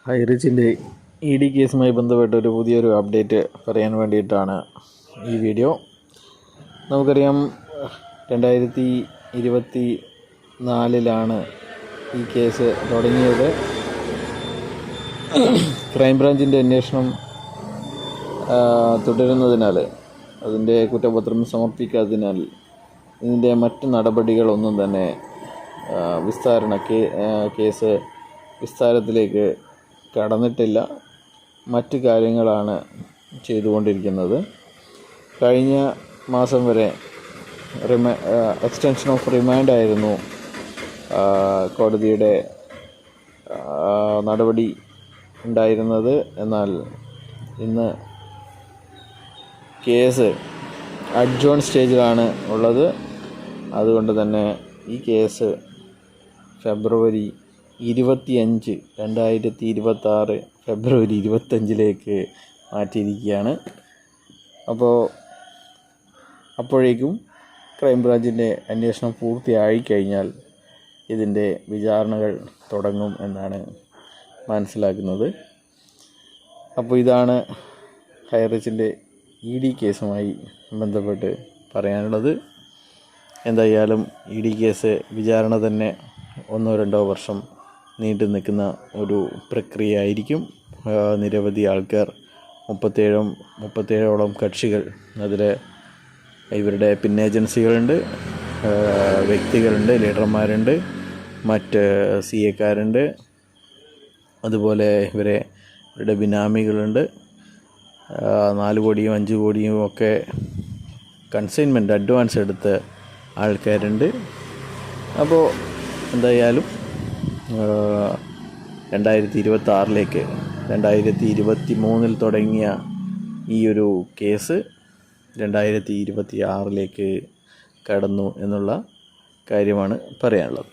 ഹൈറിച്ചിൻ്റെ ED കേസുമായി ബന്ധപ്പെട്ട പുതിയൊരു അപ്ഡേറ്റ് പറയാൻ വേണ്ടിയിട്ടാണ് ഈ വീഡിയോ. നമുക്കറിയാം 2024 ഈ കേസ് തുടങ്ങിയത്. ക്രൈംബ്രാഞ്ചിൻ്റെ അന്വേഷണം തുടരുന്നതിനാൽ, അതിൻ്റെ കുറ്റപത്രം സമർപ്പിക്കാത്തതിനാൽ ഇതിൻ്റെ മറ്റ് നടപടികളൊന്നും തന്നെ കേസ് വിസ്താരത്തിലേക്ക് കടന്നിട്ടില്ല. മറ്റ് കാര്യങ്ങളാണ് ചെയ്തുകൊണ്ടിരിക്കുന്നത്. കഴിഞ്ഞ മാസം വരെ എക്സ്റ്റൻഷൻ ഓഫ് റിമാൻഡ് ആയിരുന്നു കോടതിയുടെ നടപടി ഉണ്ടായിരുന്നത്. എന്നാൽ ഇന്ന് കേസ് അഡ്ജോൺ സ്റ്റേജിലാണ് ഉള്ളത്. അതുകൊണ്ട് തന്നെ ഈ കേസ് ഫെബ്രുവരി 25, 2026 ഫെബ്രുവരി 25 മാറ്റിയിരിക്കുകയാണ്. അപ്പോഴേക്കും ക്രൈംബ്രാഞ്ചിൻ്റെ അന്വേഷണം പൂർത്തിയായി കഴിഞ്ഞാൽ ഇതിൻ്റെ വിചാരണകൾ തുടങ്ങും എന്നാണ് മനസ്സിലാക്കുന്നത്. ഇതാണ് ഹൈറിച്ചിൻ്റെ ED കേസുമായി ബന്ധപ്പെട്ട് പറയാനുള്ളത്. എന്തായാലും ED കേസ് വിചാരണ തന്നെ 1-2 വർഷം നീണ്ടു നിൽക്കുന്ന ഒരു പ്രക്രിയ ആയിരിക്കും. നിരവധി ആൾക്കാർ, 37ഓളം കക്ഷികൾ, അതിൽ ഇവരുടെ ഏജൻസികളുണ്ട്, വ്യക്തികളുണ്ട്, ലീഡർമാരുണ്ട്, മറ്റ് CAക്കാരുണ്ട്, അതുപോലെ ഇവരുടെ ബിനാമികളുണ്ട്. 4 കോടിയും 5 കോടിയും ഒക്കെ കൺസൈൻമെൻറ്റ് അഡ്വാൻസ് എടുത്ത ആൾക്കാരുണ്ട്. എന്തായാലും 2026 2023 തുടങ്ങിയ ഈ ഒരു കേസ് 2026 കടന്നു എന്നുള്ള കാര്യമാണ് പറയാനുള്ളത്.